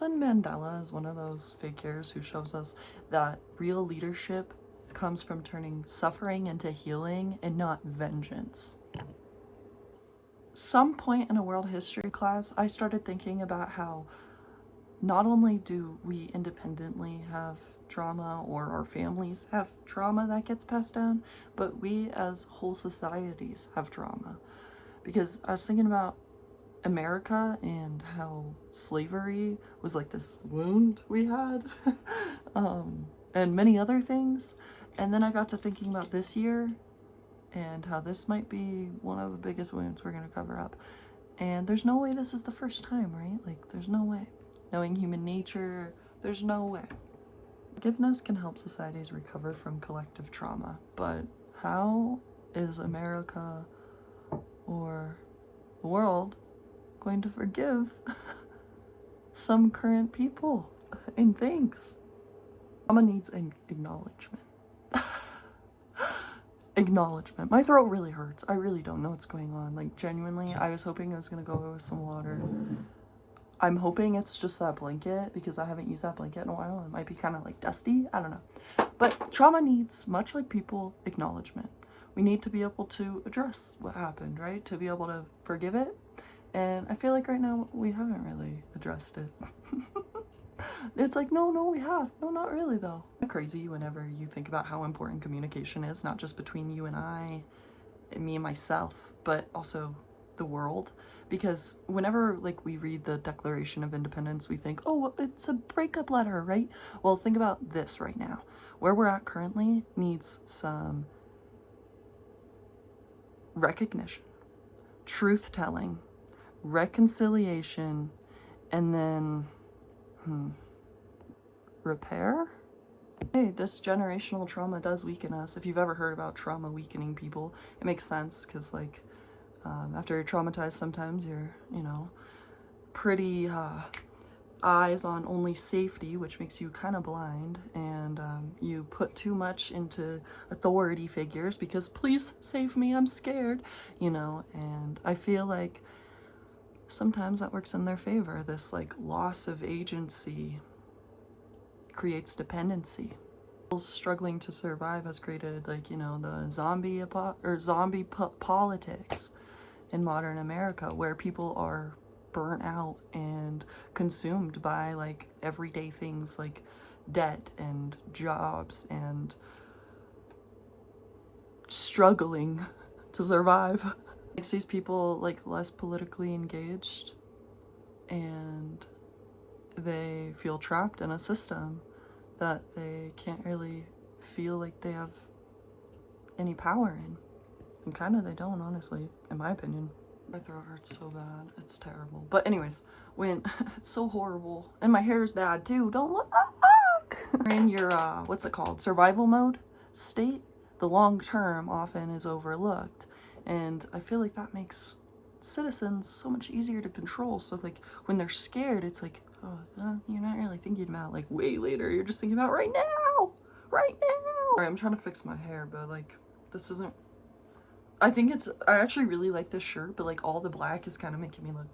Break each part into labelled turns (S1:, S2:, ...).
S1: Nelson Mandela is one of those figures who shows us that real leadership comes from turning suffering into healing and not vengeance. Some point in a world history class, I started thinking about how not only do we independently have trauma, or our families have trauma that gets passed down, but we as whole societies have trauma. Because I was thinking about America and how slavery was like this wound we had, and many other things. And then I got to thinking about this year and how this might be one of the biggest wounds we're going to cover up. And there's no way this is the first time, right? Like, there's no way. Knowing human nature, there's no way. Forgiveness can help societies recover from collective trauma, but how is America or the world going to forgive some current people and things? Trauma needs an acknowledgement. Acknowledgement. My throat really hurts. I really don't know what's going on. Like, genuinely, I was hoping I was gonna go with some water. I'm hoping it's just that blanket because I haven't used that blanket in a while. It might be kind of like dusty. I don't know. But trauma needs, much like people, acknowledgement. We need to be able to address what happened, right? To be able to forgive it. And I feel like right now we haven't really addressed it. It's like, no, we have. No, not really though. Crazy whenever you think about how important communication is, not just between you and I, and me and myself, but also the world. Because whenever like we read the Declaration of Independence, we think, oh, well, it's a breakup letter, right? Well, think about this right now. Where we're at currently needs some recognition, truth-telling, reconciliation, and then repair? Hey, this generational trauma does weaken us. If you've ever heard about trauma weakening people, it makes sense because, like, after you're traumatized, sometimes you're, pretty eyes on only safety, which makes you kind of blind, and you put too much into authority figures because please save me, I'm scared, and I feel like sometimes that works in their favor. This like loss of agency creates dependency. Struggling to survive has created like, the zombie politics in modern America, where people are burnt out and consumed by like everyday things like debt and jobs and struggling to survive. Makes these people like less politically engaged, and they feel trapped in a system that they can't really feel like they have any power in. And kind of they don't, honestly, in my opinion. My throat hurts so bad. It's terrible. But anyways, when it's so horrible, and my hair is bad too. Don't look. In your what's it called, survival mode state, the long term often is overlooked, and I feel like that makes citizens so much easier to control. So like when they're scared, it's like, oh, you're not really thinking about like way later. You're just thinking about right now, right now. Sorry, I'm trying to fix my hair, but like this isn't. I actually really like this shirt, but like all the black is kind of making me look,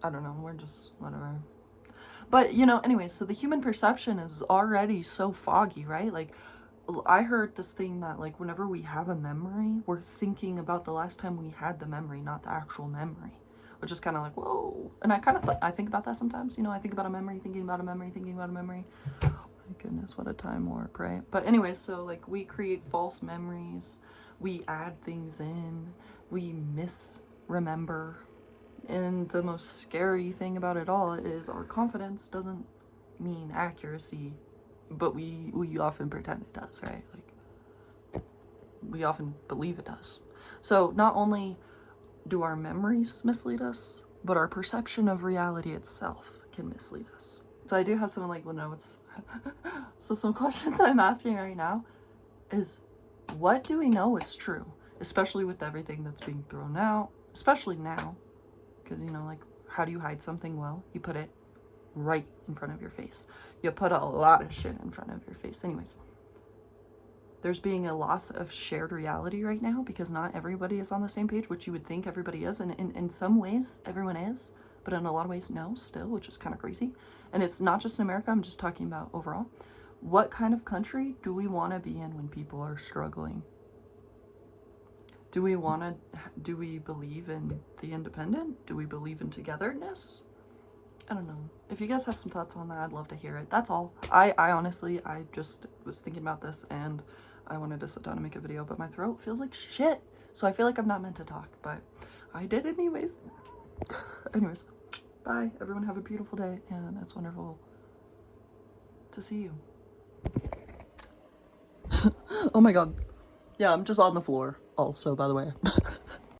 S1: I don't know, we're just whatever. But anyways, so the human perception is already so foggy, right? Like I heard this thing that like whenever we have a memory, we're thinking about the last time we had the memory, not the actual memory, which is kind of like, whoa. And I think about that sometimes. I think about a memory, thinking about a memory, thinking about a memory. Oh my goodness, what a time warp, right? But anyways, so like we create false memories, we add things in, we misremember. And the most scary thing about it all is our confidence doesn't mean accuracy, but we often pretend it does, right? Like, we often believe it does. So not only do our memories mislead us, but our perception of reality itself can mislead us. So I do have some like notes. So some questions I'm asking right now is, what do we know is true? Especially with everything that's being thrown out, especially now. Because, like, how do you hide something well? You put it right in front of your face. You put a lot of shit in front of your face. Anyways, there's being a loss of shared reality right now because not everybody is on the same page, which you would think everybody is. And in some ways, everyone is. but in a lot of ways, no, still, which is kind of crazy. And it's not just in America, I'm just talking about overall. What kind of country do we want to be in when people are struggling? Do we believe in the independent? Do we believe in togetherness? I don't know. If you guys have some thoughts on that, I'd love to hear it. That's all. I honestly, I just was thinking about this and I wanted to sit down and make a video, but my throat feels like shit. So I feel like I'm not meant to talk, but I did anyways. Anyways, bye. Everyone have a beautiful day, and it's wonderful to see you. Oh my god. Yeah, I'm just on the floor also, by the way.